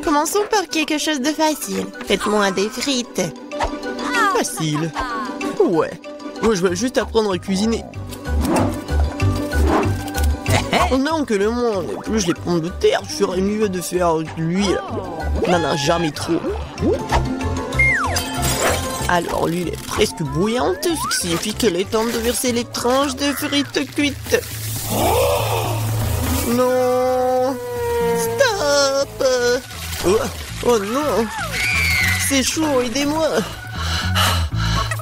Commençons par quelque chose de facile. Faites-moi des frites. Facile. Ouais. Moi, je vais juste apprendre à cuisiner. Oh non, que le monde épluche les pommes de terre, je ferais mieux de faire de l'huile. Non, jamais trop. Alors, l'huile est presque bouillante, ce qui signifie qu'il est temps de verser les tranches de frites cuites. Non! Stop! Oh non! C'est chaud, aidez-moi!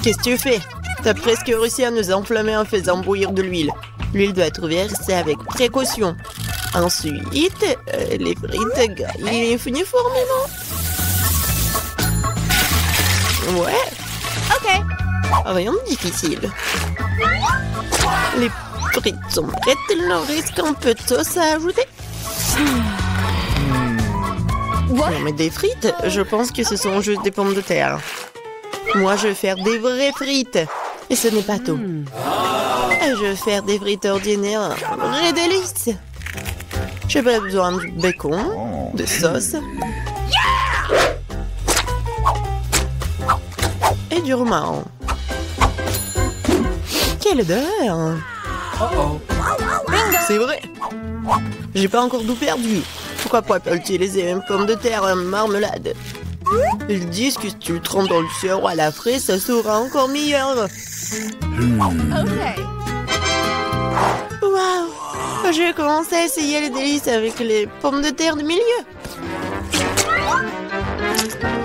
Qu'est-ce que tu fais? T'as presque réussi à nous enflammer en faisant bouillir de l'huile. L'huile doit être versée avec précaution. Ensuite, les frites grillent uniformément. Ouais. Ok. Rien de difficile. Les frites sont prêtes, il leur reste un peu de sauce à ajouter. Non mais des frites, je pense que ce sont juste des pommes de terre. Moi, je vais faire des vraies frites. Et ce n'est pas tout. Je vais faire des frites ordinaires, vraies délices. J'ai pas besoin de bacon, de sauce. Et du romarin. Quelle odeur! C'est vrai! J'ai pas encore tout perdu. Pourquoi pas utiliser une pomme de terre en marmelade? Ils disent que si tu le trempes dans le sirop à la fraise, ça sera encore meilleur. Waouh! Je vais commencer à essayer les délices avec les pommes de terre du milieu.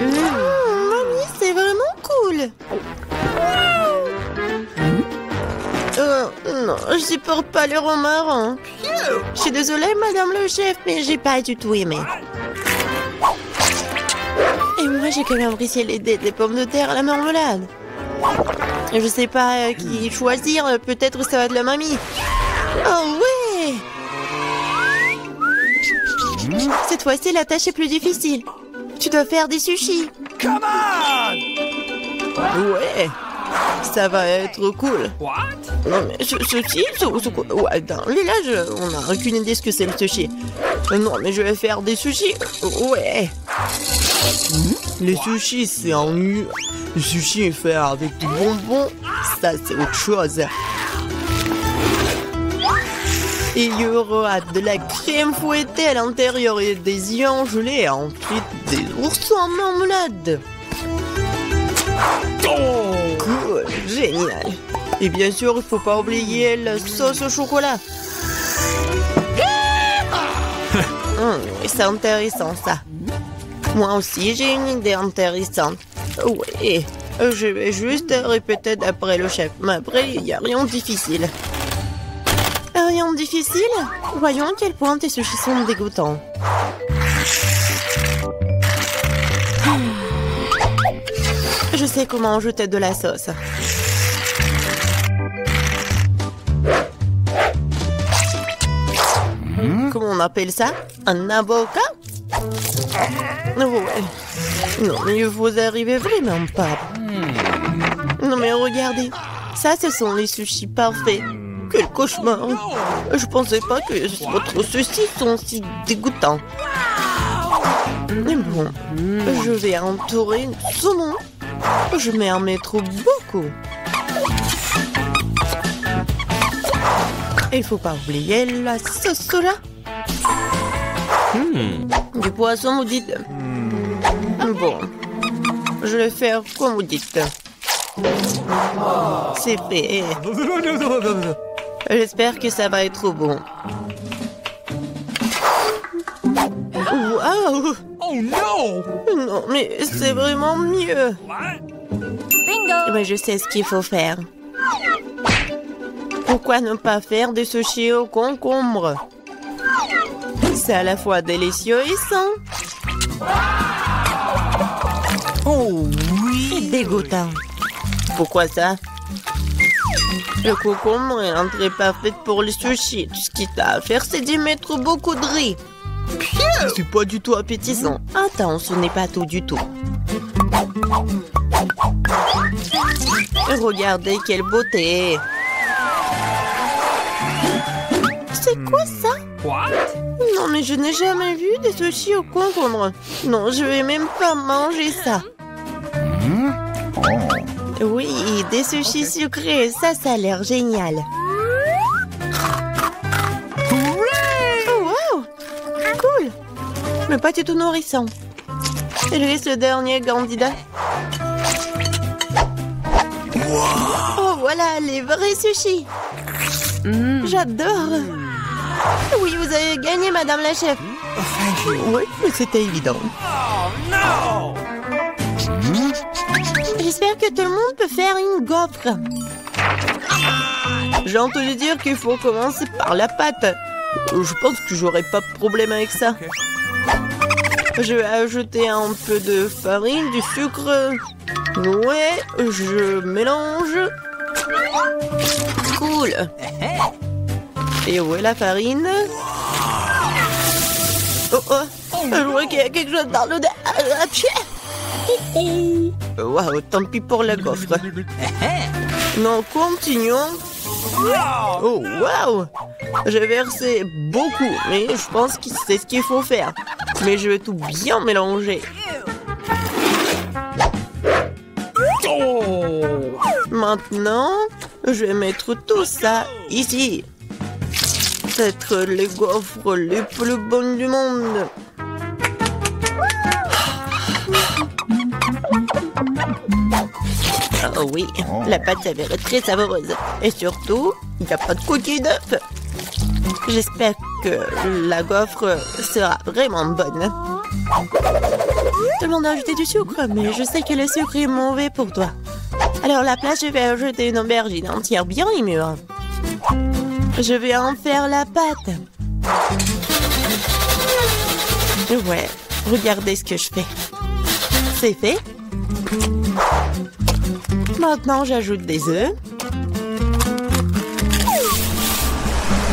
Mamie, c'est vraiment cool. Non, je supporte pas le romarin. Je suis désolée, madame le chef, mais j'ai pas du tout aimé. Et moi, j'ai quand même apprécié les pommes de terre à la marmelade. Je sais pas qui choisir, peut-être ça va être la mamie. Oh ouais! Cette fois-ci, la tâche est plus difficile. Tu dois faire des sushis. Come on! Ouais! Ça va être cool. What? Non mais sushi, ouais, dans le village, on n'a aucune idée ce que c'est le sushi. Non mais je vais faire des sushis. Ouais. Les sushis, c'est ennuyeux. Le sushi est fait avec du bonbon, ça c'est autre chose. Il y aura de la crème fouettée à l'intérieur et des œufs gelés et ensuite des ours en marmelade. Cool, génial. Et bien sûr, il faut pas oublier la sauce au chocolat. C'est intéressant ça. Moi aussi, j'ai une idée intéressante. Oui, je vais juste répéter d'après le chef. Mais après, il n'y a rien de difficile. Rien de difficile? Voyons à quel point tes sushis sont dégoûtants. Je sais comment ajouter de la sauce. Comment on appelle ça? Un avocat? Ouais. Non, mais vous arrivez vraiment pas. Non, mais regardez. Ça, ce sont les sushis parfaits. Quel cauchemar. Je pensais pas que votre sushi sont si dégoûtants. Mais bon, je vais entourer le saumon. Je vais en mettre beaucoup. Il faut pas oublier la sauce soja. Du poisson, vous dites. Bon, je vais faire comme vous dites. C'est fait. J'espère que ça va être bon. Waouh! Oh no! Non, mais c'est vraiment mieux. What? Mais je sais ce qu'il faut faire. Pourquoi ne pas faire des sushis au concombre? C'est à la fois délicieux et sain. Oh Et oui! dégoûtant. Pourquoi ça? Le concombre est l'entrée parfaite pour les sushis. Tout ce qu'il t'a à faire, c'est d'y mettre beaucoup de riz. C'est pas du tout appétissant. Attends, ce n'est pas tout du tout. Regardez quelle beauté. C'est quoi ça? What? Non, mais je n'ai jamais vu des sushis au concombre. Non, je vais même pas manger ça. Oui, des sushis sucrés, ça a l'air génial. Oh, wow! Cool! Mais pas du tout nourrissant. Je laisse le dernier candidat. Oh, voilà, les vrais sushis. J'adore. Oui, vous avez gagné, madame la chef. Oui, mais c'était évident. Oh no! J'espère que tout le monde peut faire une gaufre. J'ai entendu dire qu'il faut commencer par la pâte. Je pense que j'aurai pas de problème avec ça. Je vais ajouter un peu de farine, du sucre. Ouais, je mélange. Cool. Et où est la farine? Oh oh, je vois qu'il y a quelque chose dans l'odeur. Waouh, tant pis pour la gaufre. Non, continuons. Oh, waouh! J'ai versé beaucoup, mais je pense que c'est ce qu'il faut faire. Mais je vais tout bien mélanger. Maintenant, je vais mettre tout ça ici. Peut-être les gaufres les plus bonnes du monde. Oh oui, la pâte s'avère très savoureuse. Et surtout, il n'y a pas de coquille d'œuf. J'espère que la gaufre sera vraiment bonne. Tout le monde a ajouté du sucre, mais je sais que le sucre est mauvais pour toi. Alors à la place, je vais ajouter une aubergine entière bien mûre. Je vais en faire la pâte. Ouais, regardez ce que je fais. C'est fait. Maintenant, j'ajoute des œufs.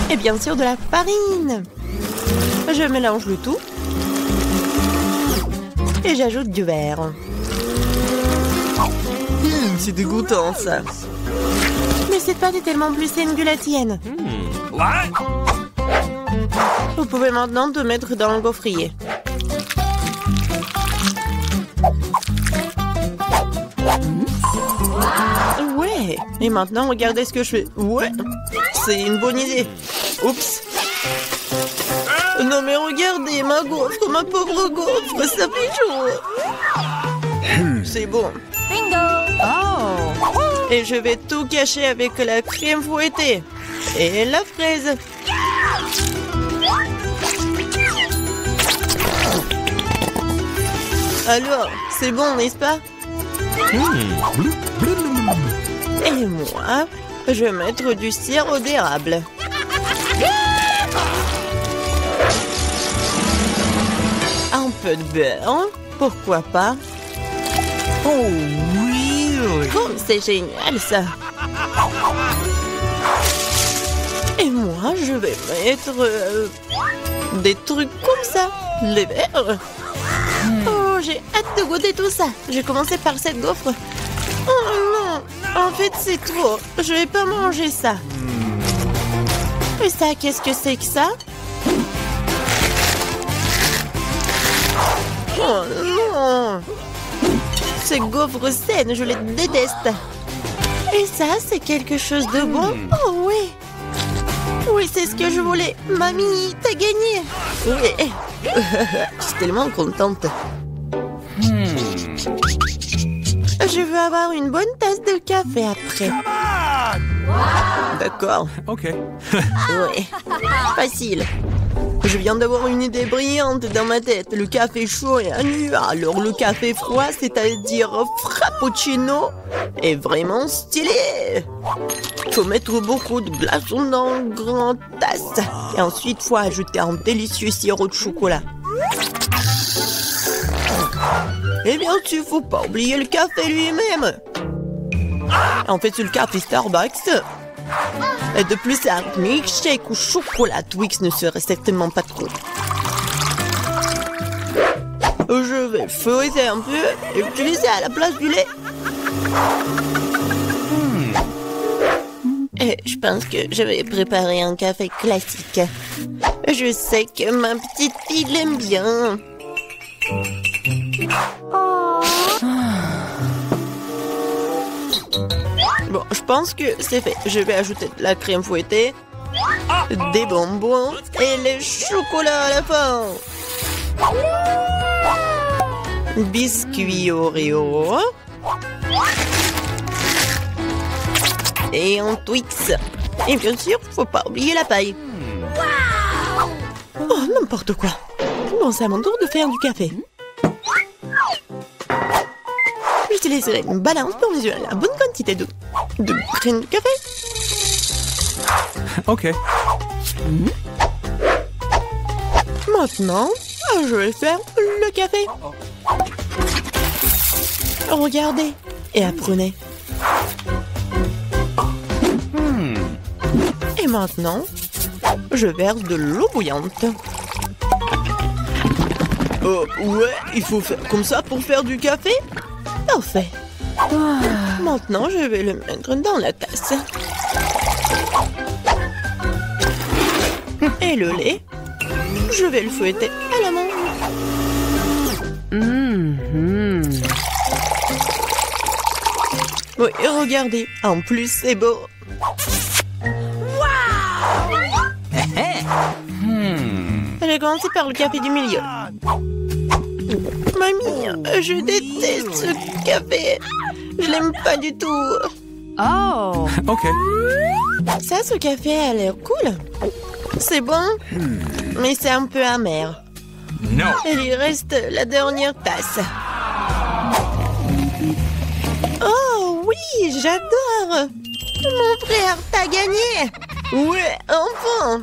Et bien sûr, de la farine. Je mélange le tout. Et j'ajoute du verre. C'est dégoûtant, ça. Mais cette pâte est tellement plus saine que la tienne. What? Vous pouvez maintenant te mettre dans le gaufrier. Ouais. Et maintenant, regardez ce que je fais. Ouais. C'est une bonne idée. Oups. Non mais regardez, ma gaufre, ma pauvre gaufre, ça fait chaud. C'est bon. Bingo! Oh! Et je vais tout cacher avec la crème fouettée. Et la fraise. Alors, c'est bon, n'est-ce pas? Et moi, je vais mettre du sirop d'érable. Un peu de beurre, pourquoi pas? Oh oui! Oh, c'est génial ça! Et moi, je vais mettre des trucs comme ça, les verres. Oh, j'ai hâte de goûter tout ça. Je vais commencer par cette gaufre. Oh non, en fait c'est trop. Je vais pas manger ça. Et ça, qu'est-ce que c'est que ça? Oh non! Ces gaufres saines, je les déteste. Et ça, c'est quelque chose de bon? Oh oui! Oui, c'est ce que je voulais. Mamie, t'as gagné! Oui! Je suis tellement contente. Je veux avoir une bonne tasse de café après. D'accord. Ok. Oui. Facile. Je viens d'avoir une idée brillante dans ma tête. Le café chaud est nu. Alors le café froid, c'est-à-dire frappuccino, est vraiment stylé. Faut mettre beaucoup de glaçons dans une grande tasse. Et ensuite, faut ajouter un délicieux sirop de chocolat. Et bien sûr, faut pas oublier le café lui-même. En fait, c'est le café Starbucks. Et de plus, un milkshake ou chocolat Twix ne serait certainement pas trop. Je vais feuilleter un peu et utiliser à la place du lait. Et je pense que je vais préparer un café classique. Je sais que ma petite fille l'aime bien. Bon, je pense que c'est fait. Je vais ajouter de la crème fouettée, des bonbons et les chocolats à la fin. Biscuits Oreo. Et un Twix. Et bien sûr, faut pas oublier la paille. Oh, n'importe quoi. Bon, c'est à mon tour de faire du café. J'utiliserai une balance pour mesurer la bonne quantité de graines de café. Ok. Maintenant, je vais faire le café. Regardez et apprenez. Et maintenant, je verse de l'eau bouillante. Ouais, il faut faire comme ça pour faire du café? Parfait. Maintenant, je vais le mettre dans la tasse. Et le lait, je vais le fouetter à la main. Oui, regardez, en plus c'est beau. J'ai commencé par le café du milieu. Mamie, je déteste ce café. Je l'aime pas du tout. Oh. Ok. Ça, ce café a l'air cool. C'est bon, mais c'est un peu amer. No. Il lui reste la dernière tasse. Oh oui, j'adore. Mon frère, t'as gagné. Ouais, enfin.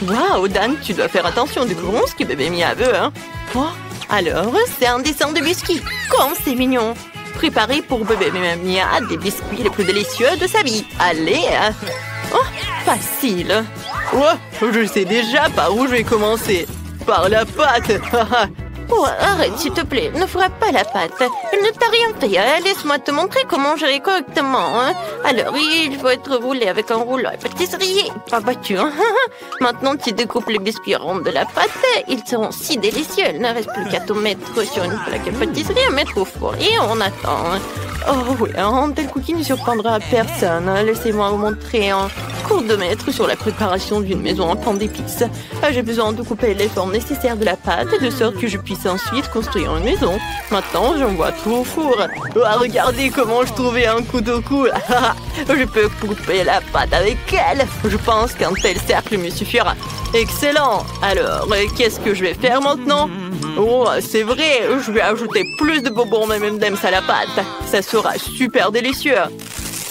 Waouh, Dan, tu dois faire attention du coup, ce que bébé Mia veut, hein. Oh, alors, c'est un dessin de biscuits. Comme c'est mignon. Préparé pour bébé Mia des biscuits les plus délicieux de sa vie. Allez. Oh, facile. Oh, je sais déjà par où je vais commencer. Par la pâte. Oh, arrête, s'il te plaît, ne frappe pas la pâte. Elle ne t'a rien fait, hein. Laisse-moi te montrer comment gérer correctement. Hein. Alors, il faut être roulé avec un rouleau à pâtisserie, pas battu. Hein. Maintenant, tu découpes les biscuits ronds de la pâte. Ils seront si délicieux. Il ne reste plus qu'à tout mettre sur une plaque à pâtisserie et mettre au four. Et on attend. Oh oui, un tel cookie ne surprendra personne. Laissez-moi vous montrer un cours de maître sur la préparation d'une maison en pain d'épices. J'ai besoin de couper les formes nécessaires de la pâte de sorte que je puisse ensuite construire une maison. Maintenant, j'envoie tout au four. Regardez comment je trouvais un couteau cool. Je peux couper la pâte avec elle. Je pense qu'un tel cercle me suffira. Excellent. Alors, qu'est-ce que je vais faire maintenant? Oh, c'est vrai, je vais ajouter plus de bonbons M&M's à la pâte. Ça sera super délicieux.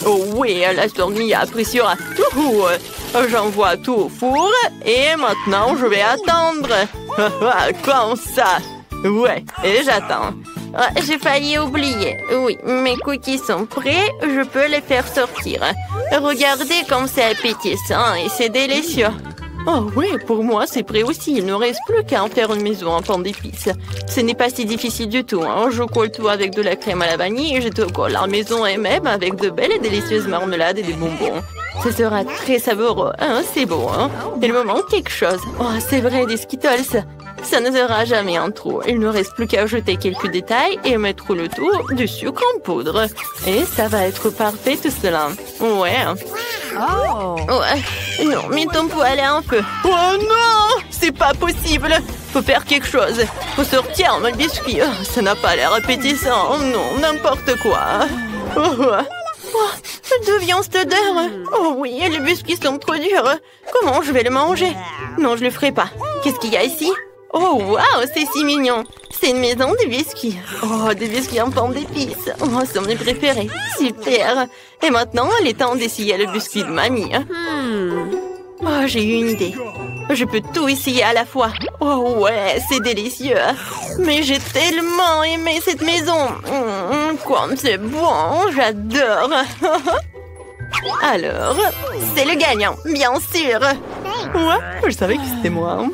Oh oui, la Stormy appréciera. J'envoie tout au four et maintenant je vais attendre. Comme ça. Ouais, et j'attends. J'ai failli oublier. Oui, mes cookies sont prêts, je peux les faire sortir. Regardez comme c'est appétissant et c'est délicieux. Oh oui, pour moi c'est prêt aussi. Il ne reste plus qu'à en faire une maison en pain d'épices. Ce n'est pas si difficile du tout. Hein. Je colle tout avec de la crème à la vanille et je te colle la maison et même avec de belles et délicieuses marmelades et des bonbons. Ce sera très savoureux. Hein, c'est beau, hein. Il me manque quelque chose. Oh, c'est vrai, des Skittles. Ça ne sera jamais un trop. Il ne reste plus qu'à ajouter quelques détails et mettre le tout du sucre en poudre. Et ça va être parfait tout cela. Ouais. Oh. Ouais. Non, mais ton poil est un peu. Oh non! C'est pas possible! Faut faire quelque chose. Faut sortir mon biscuit. Oh, ça n'a pas l'air appétissant. Oh non, n'importe quoi. D'où vient cette odeur? Oh oui, les biscuits sont trop durs. Comment je vais le manger? Non, je le ferai pas. Qu'est-ce qu'il y a ici? Oh, waouh, c'est si mignon. C'est une maison de biscuits. Oh, des biscuits en pain d'épices. Oh, c'est mes préférés. Super. Et maintenant, il est temps d'essayer le biscuit de mamie. Oh, j'ai eu une idée. Je peux tout essayer à la fois. Oh ouais, c'est délicieux. Mais j'ai tellement aimé cette maison. Comme c'est bon, j'adore. Alors, c'est le gagnant, bien sûr. Ouais, je savais que c'était moi.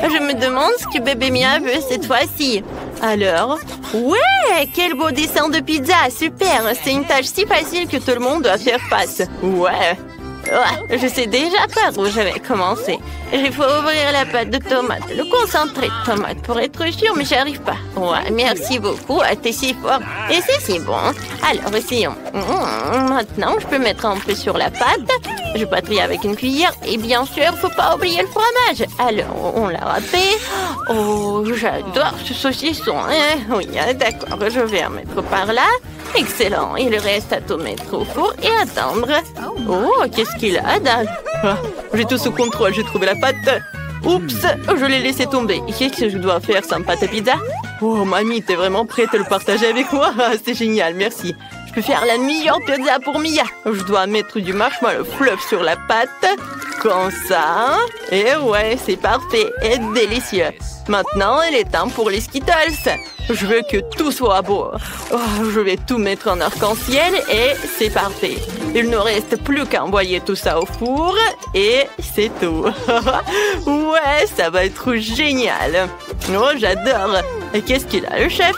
Je me demande ce que bébé Mia veut cette fois-ci. Alors, ouais, quel beau dessin de pizza, super. C'est une tâche si facile que tout le monde doit faire face. Ouais. Ouais, je sais déjà par où je vais commencer. Il faut ouvrir la pâte de tomate, le concentré de tomate pour être sûr, mais j'arrive pas. Ouais, merci beaucoup, t'es si fort. Et c'est si bon. Alors, essayons. Maintenant, je peux mettre un peu sur la pâte. Je patrie avec une cuillère. Et bien sûr, faut pas oublier le fromage. Alors, on l'a râpé. Oh, j'adore ce saucisson. Hein? Oui, d'accord, je vais en mettre par là. Excellent. Il reste à tout mettre au four et attendre. Oh, qu'est-ce qu'il a, Dan? J'ai tout sous contrôle, j'ai trouvé la pâte. Oups, je l'ai laissé tomber. Qu'est-ce que je dois faire sans pâte à pizza? Oh, mamie, t'es vraiment prête à le partager avec moi? C'est génial, merci. Je peux faire la meilleure pizza pour Mia. Je dois mettre du marshmallow fluff sur la pâte. Comme ça. Et ouais, c'est parfait et délicieux. Maintenant, il est temps pour les Skittles. Je veux que tout soit beau. Oh, je vais tout mettre en arc-en-ciel et c'est parfait. Il ne reste plus qu'à envoyer tout ça au four et c'est tout. Ouais, ça va être génial. Oh, j'adore. Et qu'est-ce qu'il a, le chef?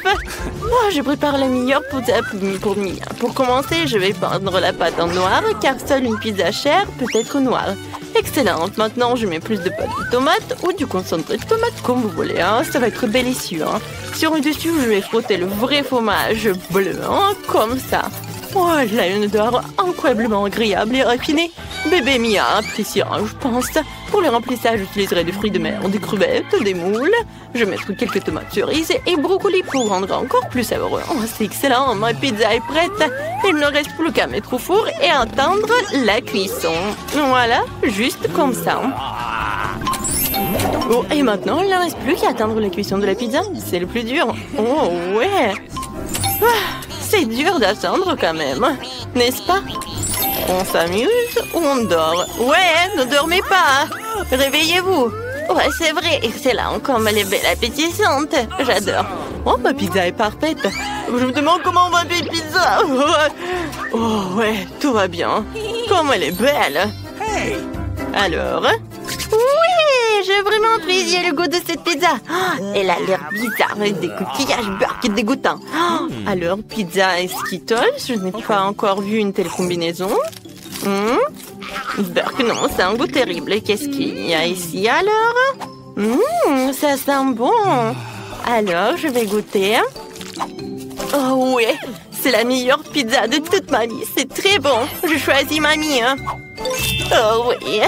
Oh, je prépare la meilleure pizza pour Mia. Pour commencer, je vais peindre la pâte en noir car seule une pizza chère peut être noire. Excellente. Maintenant, je mets plus de pâte de tomate ou du concentré de tomate, comme vous voulez. Hein. Ça va être délicieux. Hein. Sur le dessus, je vais frotter le vrai fromage bleu, hein, comme ça. Oh, elle a une odeur incroyablement agréable et raffinée. Bébé Mia appréciera, je pense. Pour le remplissage, j'utiliserai des fruits de mer, des crevettes, des moules. Je vais mettre quelques tomates cerises et brocolis pour rendre encore plus savoureux. Oh, c'est excellent, ma pizza est prête. Il ne reste plus qu'à mettre au four et attendre la cuisson. Voilà, juste comme ça. Oh, et maintenant, il ne reste plus qu'à attendre la cuisson de la pizza. C'est le plus dur. Oh, ouais. C'est dur d'attendre quand même, n'est-ce pas? On s'amuse ou on dort? Ouais, ne dormez pas. Réveillez-vous. Ouais, c'est vrai, excellent, comme elle est belle appétissante. J'adore. Oh, ma pizza est parfaite. Je me demande comment on va faire pizza. Oh, ouais, tout va bien. Comme elle est belle. Alors? Oui, j'ai vraiment apprécié le goût de cette pizza. Oh, elle a l'air bizarre avec des coquillages beurre qui est dégoûtant. Oh, alors, pizza et Skittles, je n'ai pas encore vu une telle combinaison. Burk, non, c'est un goût terrible. Qu'est-ce qu'il y a ici alors? Ça sent bon. Alors, je vais goûter. Oh oui, c'est la meilleure pizza de toute ma vie. C'est très bon. Je choisis mamie. Hein. Oh oui,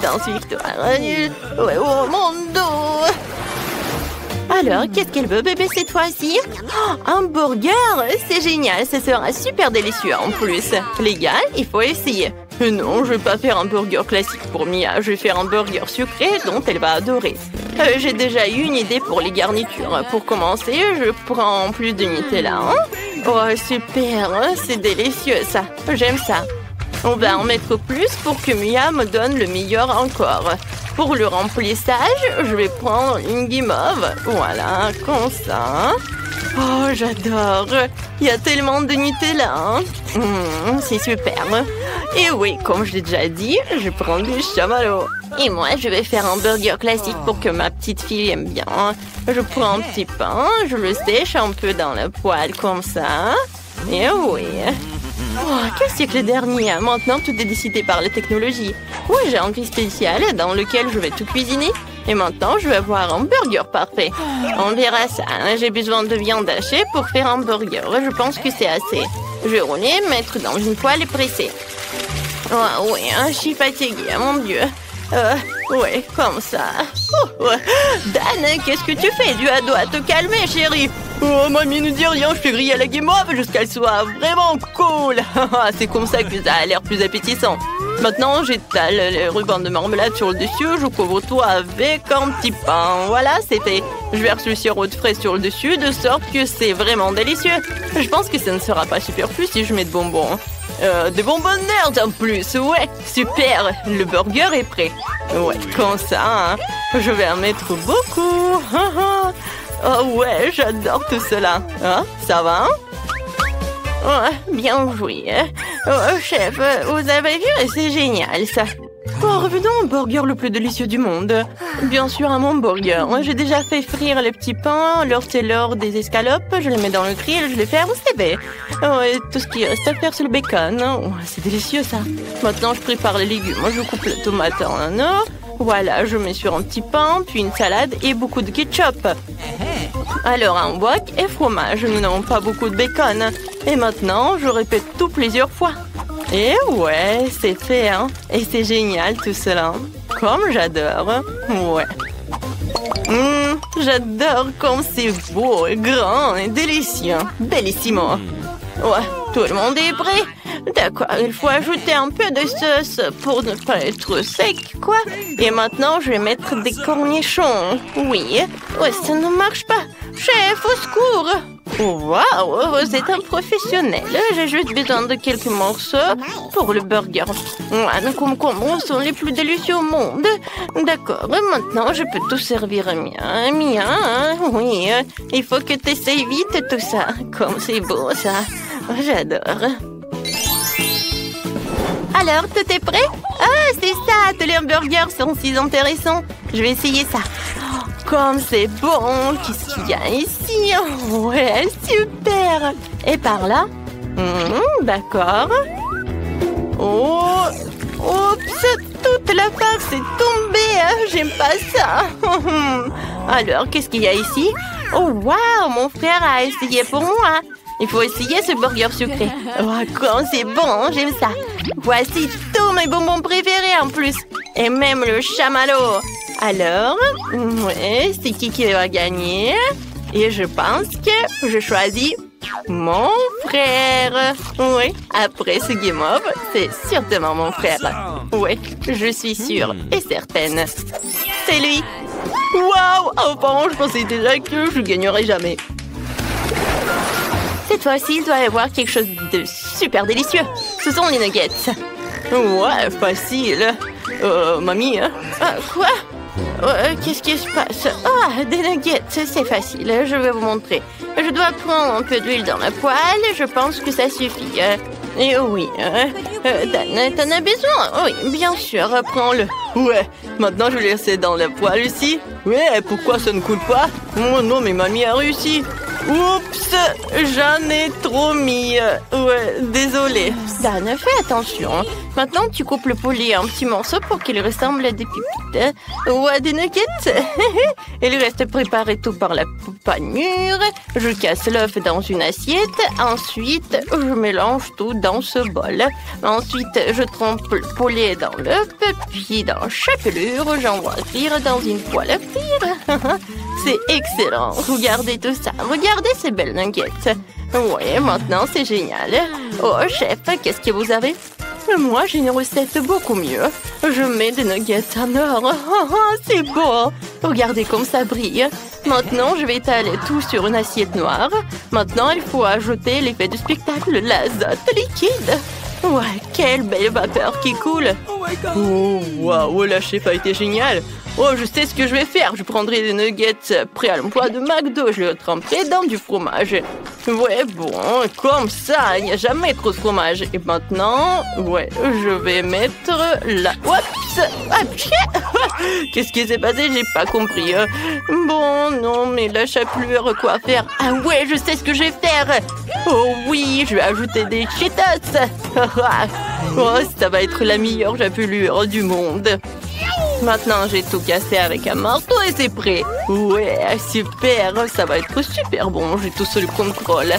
danse victoire. Ouais, oh mon dos. Alors, qu'est-ce qu'elle veut, bébé, cette fois-ci? Oh, un burger! C'est génial, ça sera super délicieux en plus. Les gars, il faut essayer. Non, je vais pas faire un burger classique pour Mia. Je vais faire un burger sucré dont elle va adorer. J'ai déjà eu une idée pour les garnitures. Pour commencer, je prends plus de Nutella. Hein? Oh, super! C'est délicieux, ça. J'aime ça. On va en mettre plus pour que Mia me donne le meilleur encore. Pour le remplissage, je vais prendre une guimauve. Voilà, comme ça. Oh, j'adore. Il y a tellement de Nutella. C'est super. Et oui, comme je l'ai déjà dit, je prends du chamallow. Et moi, je vais faire un burger classique pour que ma petite fille aime bien. Je prends un petit pain, je le sèche un peu dans la poêle comme ça. Et oui. Oh, quel siècle dernier! Maintenant, tout est décidé par la technologie. Oui, j'ai un grille spécial dans lequel je vais tout cuisiner. Et maintenant, je vais avoir un burger parfait. On verra ça. J'ai besoin de viande hachée pour faire un burger. Je pense que c'est assez. Je vais rouler, mettre dans une poêle et presser. Oh, oui, je suis fatiguée, mon Dieu. Oui, comme ça. Dan, qu'est-ce que tu fais? Tu dois te calmer, chérie. Oh, mamie ne dit rien, je fais griller la guimauve jusqu'à ce qu'elle soit vraiment cool. C'est comme ça que ça a l'air plus appétissant. Maintenant, j'étale les rubans de marmelade sur le dessus, je couvre tout avec un petit pain. Voilà, c'est fait. Je verse le sirop de fraise sur le dessus, de sorte que c'est vraiment délicieux. Je pense que ça ne sera pas superflu si je mets de bonbons. Des bonbons nerds en plus, ouais, super, le burger est prêt. Ouais, comme ça, hein. Je vais en mettre beaucoup. Oh ouais, j'adore tout cela. Hein, ça va? Oh, bien joué. Oh, chef, vous avez vu, c'est génial ça. Revenons au burger le plus délicieux du monde. Bien sûr, un hamburger. J'ai déjà fait frire les petits pains. Alors, c'est l'heure des escalopes. Je les mets dans le grill, je les ferme, c'est fait. Et tout ce qui reste à faire, c'est le bacon. Oh, c'est délicieux, ça. Maintenant, je prépare les légumes. Je coupe la tomate en anneaux. Voilà, je mets sur un petit pain, puis une salade et beaucoup de ketchup. Alors, un wok et fromage. Nous n'avons pas beaucoup de bacon. Et maintenant, je répète tout plusieurs fois. Et ouais, c'est fait, hein. Et c'est génial tout cela. Comme j'adore. Ouais. J'adore comme c'est beau, grand et délicieux. Bellissimo. Ouais, tout le monde est prêt. D'accord, il faut ajouter un peu de sauce pour ne pas être sec, quoi. Et maintenant, je vais mettre des cornichons. Oui. Ouais, ça ne marche pas. Chef, au secours. Waouh, vous êtes un professionnel. J'ai juste besoin de quelques morceaux pour le burger. Les concombres sont les plus délicieux au monde. D'accord, maintenant je peux tout servir bien. Oui, il faut que tu essayes vite tout ça. Comme c'est beau ça. J'adore. Alors, tout est prêt? Ah, c'est ça, tous les hamburgers sont si intéressants. Je vais essayer ça. Comme c'est bon! Qu'est-ce qu'il y a ici? Ouais, super! Et par là? D'accord. Oh! Oups! Toute la farce est tombée! J'aime pas ça! Alors, qu'est-ce qu'il y a ici? Oh, waouh! Mon frère a essayé pour moi! Il faut essayer ce burger sucré. Oh, comme c'est bon! J'aime ça! Voici tous mes bonbons préférés en plus! Et même le chamallow! Alors, ouais, c'est qui va gagner? Et je pense que je choisis mon frère. Oui, après ce game off, c'est certainement mon frère. Oui, je suis sûre et certaine. C'est lui. Waouh! Enfin, je pensais déjà que je gagnerais jamais. Cette fois-ci, il doit y avoir quelque chose de super délicieux. Ce sont les nuggets. Ouais, facile. Mamie, hein? Quoi? Qu'est-ce qui se passe? Ah, des nuggets, c'est facile, je vais vous montrer. Je dois prendre un peu d'huile dans la poêle, je pense que ça suffit. Et oui, t'en as besoin? Oui, bien sûr, prends-le. Ouais, maintenant je vais laisser dans la poêle ici. Ouais, pourquoi ça ne coule pas? Oh non, mais mamie a réussi. Oups, j'en ai trop mis. Ouais, désolé. Dan, fais attention. Maintenant, tu coupes le poulet en petits morceaux pour qu'il ressemble à des pépites. Ou à des nuggets. Il reste préparé tout par la panure. Je casse l'œuf dans une assiette. Ensuite, je mélange tout dans ce bol. Ensuite, je trempe le poulet dans l'œuf. Puis, dans chaque chapelure, j'envoie cuire dans une poêle à frire. C'est excellent. Regardez tout ça. Regardez ces belles nuggets. Oui, maintenant, c'est génial. Oh, chef, qu'est-ce que vous avez? Moi, j'ai une recette beaucoup mieux. Je mets des nuggets en or. C'est beau. Regardez comme ça brille. Maintenant, je vais étaler tout sur une assiette noire. Maintenant, il faut ajouter l'effet du spectacle, l'azote liquide. Ouais, quelle belle vapeur qui coule. Oh, waouh, la chef a été géniale. Oh, je sais ce que je vais faire. Je prendrai des nuggets prêts à l'emploi de McDo. Je les tremperai dans du fromage. Ouais, bon, comme ça, il n'y a jamais trop de fromage. Et maintenant, ouais, je vais mettre la... Oups! Qu'est-ce qui s'est passé? J'ai pas compris. Bon, non, mais la chapelure, quoi faire? Ah ouais, je sais ce que je vais faire. Oh oui, je vais ajouter des Cheetos. Oh, ça va être la meilleure chapelure du monde. Maintenant, j'ai tout cassé avec un marteau et c'est prêt. Ouais, super, ça va être super bon, j'ai tout sous le contrôle.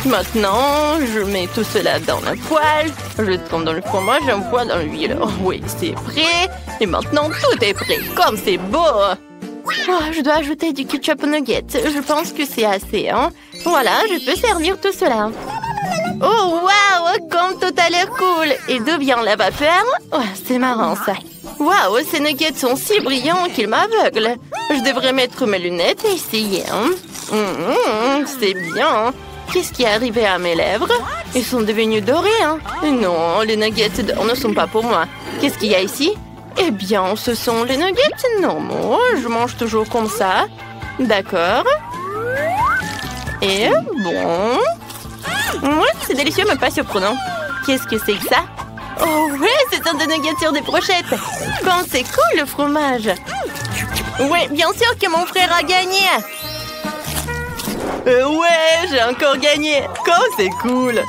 Maintenant, je mets tout cela dans la poêle. Je trempe dans le fromage et envoie dans l'huile. Oh, oui, c'est prêt. Et maintenant, tout est prêt, comme c'est beau. Oh, je dois ajouter du ketchup aux nuggets. Je pense que c'est assez, hein. Voilà, je peux servir tout cela. Oh, waouh, comme tout a l'air cool. Et d'où vient la vapeur? Oh, c'est marrant, ça. Waouh, ces nuggets sont si brillants qu'ils m'aveuglent. Je devrais mettre mes lunettes et essayer. C'est bien. Qu'est-ce qui est arrivé à mes lèvres? Ils sont devenus dorés. Non, les nuggets d'or ne sont pas pour moi. Qu'est-ce qu'il y a ici? Eh bien, ce sont les nuggets normaux. Je mange toujours comme ça. D'accord. Et bon... Ouais, c'est délicieux mais pas surprenant. Qu'est-ce que c'est que ça? Oh ouais, c'est besoin de nuggets sur des brochettes. Quand c'est cool le fromage. Ouais, bien sûr que mon frère a gagné. Ouais, j'ai encore gagné. Quand c'est cool.